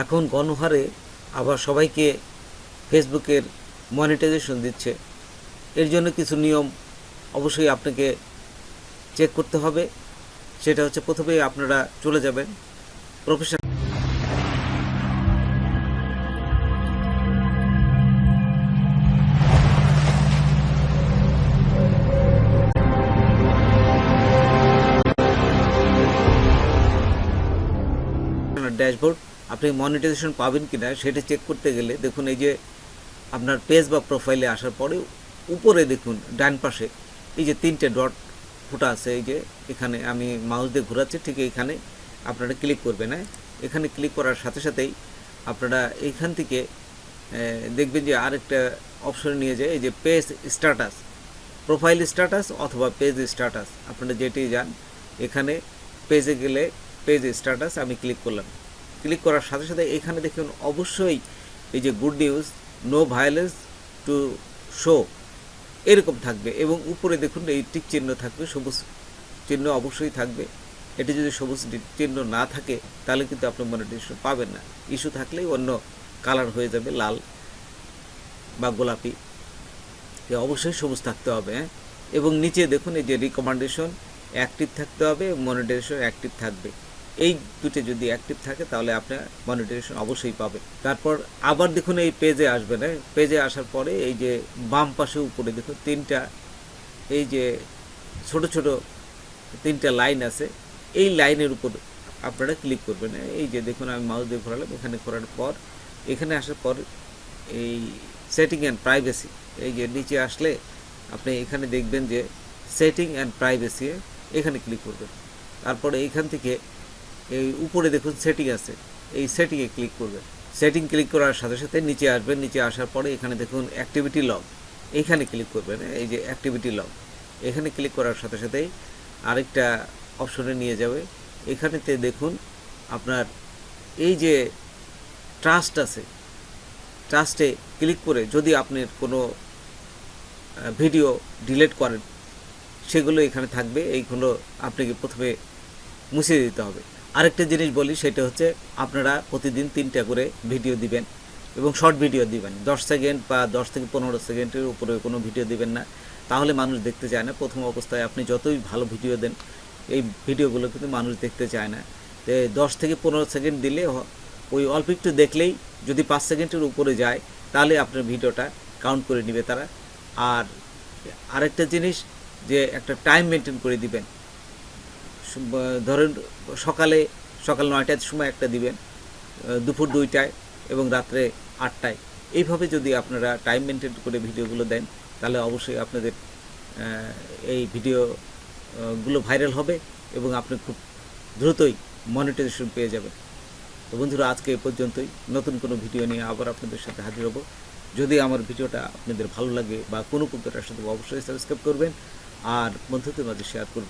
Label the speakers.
Speaker 1: এখন গণহারে আবার সবাইকে ফেসবুকের মনিটাইজেশন দিচ্ছে। এর জন্য কিছু নিয়ম অবশ্যই আপনাকে চেক করতে হবে। সেটা হচ্ছে প্রথমেই আপনারা চলে যাবেন প্রফেশনাল ড্যাশবোর্ড। আপনি মনিটাইজেশন পাবেন কিনা সেটা চেক করতে গেলে দেখুন, এই যে আপনার পেজ বা প্রোফাইলে আসার পরে উপরে দেখুন ডান পাশে এই যে 3টে ডট ফুটা আছে, এই যে এখানে আমি মাউস দিয়ে ঘোরাচ্ছি, ঠিক এইখানে আপনারা ক্লিক করবেন। হ্যাঁ, এখানে ক্লিক করার সাথে সাথেই আপনারা এইখান থেকে দেখবেন যে আরেকটা অপশন নিয়ে যায়, এই যে পেজ স্ট্যাটাস, প্রোফাইল স্ট্যাটাস অথবা পেজ স্ট্যাটাস, আপনারা যেটি যান। এখানে পেজে গেলে পেজ স্ট্যাটাস আমি ক্লিক করলাম। ক্লিক করার সাথে সাথে এখানে দেখুন অবশ্যই এই যে good news, no violence to show এরকম থাকবে, এবং উপরে দেখুন এই টিক চিহ্ন থাকবে, সবুজ চিহ্ন অবশ্যই থাকবে। এটি যদি সবুজ চিহ্ন না থাকে তাহলে কিন্তু আপনি মনিটাইজেশন পাবেন না। ইস্যু থাকলেই অন্য কালার হয়ে যাবে, লাল বা গোলাপি। অবশ্যই সবুজ থাকতে হবে। হ্যাঁ, এবং নিচে দেখুন এই যে রিকমেন্ডেশন অ্যাক্টিভ থাকতে হবে, মনিটাইজেশন অ্যাক্টিভ থাকবে। এই দুটো যদি অ্যাক্টিভ থাকে তাহলে আপনার মনিটাইজেশন অবশ্যই পাবে। তারপর আবার দেখুন এই পেজে আসবেন। হ্যাঁ, পেজে আসার পরে এই যে বাম পাশে উপরে দেখুন তিনটা এই যে ছোট ছোট তিনটা লাইন আছে, এই লাইনের উপর আপনারা ক্লিক করবেন। এই যে দেখুন আমি মাউস দিয়ে ঘোরালাম, এখানে করার পর এখানে আসার পর এই সেটিং অ্যান্ড প্রাইভেসি, এই যে নিচে আসলে আপনি এখানে দেখবেন যে সেটিং অ্যান্ড প্রাইভেসি, এখানে ক্লিক করবেন। তারপরে এইখান থেকে এই উপরে দেখুন সেটিং আছে, এই সেটিংয়ে ক্লিক করবেন। সেটিং ক্লিক করার সাথে সাথে নিচে আসবেন। নিচে আসার পরে এখানে দেখুন অ্যাক্টিভিটি লগ, এইখানে ক্লিক করবেন। এই যে অ্যাক্টিভিটি লগ, এখানে ক্লিক করার সাথে সাথেই আরেকটা অপশনে নিয়ে যাবে। এখানেতে দেখুন আপনার এই যে ট্রাস্ট আছে, ট্রাস্টে ক্লিক করে যদি আপনার কোনো ভিডিও ডিলিট করেন সেগুলো এখানে থাকবে, এইগুলো আপনাকে প্রথমে মুছে দিতে হবে। আরেকটা জিনিস বলি, সেটা হচ্ছে আপনারা প্রতিদিন 3টা করে ভিডিও দিবেন এবং শর্ট ভিডিও দিবেন। 10 সেকেন্ড বা 10 থেকে 15 সেকেন্ডের উপরে কোনো ভিডিও দিবেন না, তাহলে মানুষ দেখতে চায় না। প্রথম অবস্থায় আপনি যতই ভালো ভিডিও দেন এই ভিডিওগুলো কিন্তু মানুষ দেখতে চায় না। 10 থেকে 15 সেকেন্ড দিলে ওই অল্প একটু দেখলেই যদি 5 সেকেন্ডের উপরে যায় তাহলে আপনার ভিডিওটা কাউন্ট করে নেবে তারা। আর আরেকটা জিনিস, যে একটা টাইম মেনটেন করে দিবেন। ধরেন সকাল 9টার সময় একটা দিবেন, দুপুর 2টায় এবং রাত্রে 8টায়। এইভাবে যদি আপনারা টাইম মেনটেন করে ভিডিওগুলো দেন তাহলে অবশ্যই আপনাদের এই ভিডিওগুলো ভাইরাল হবে এবং আপনি খুব দ্রুতই মনিটাইজেশন পেয়ে যাবেন। তো বন্ধুরা, আজকে এ পর্যন্তই। নতুন কোনো ভিডিও নিয়ে আবার আপনাদের সাথে হাজির হব। যদি আমার ভিডিওটা আপনাদের ভালো লাগে বা কোনো উপকার আসে তবে অবশ্যই সাবস্ক্রাইব করবেন আর বন্ধুদের মাঝে শেয়ার করবেন।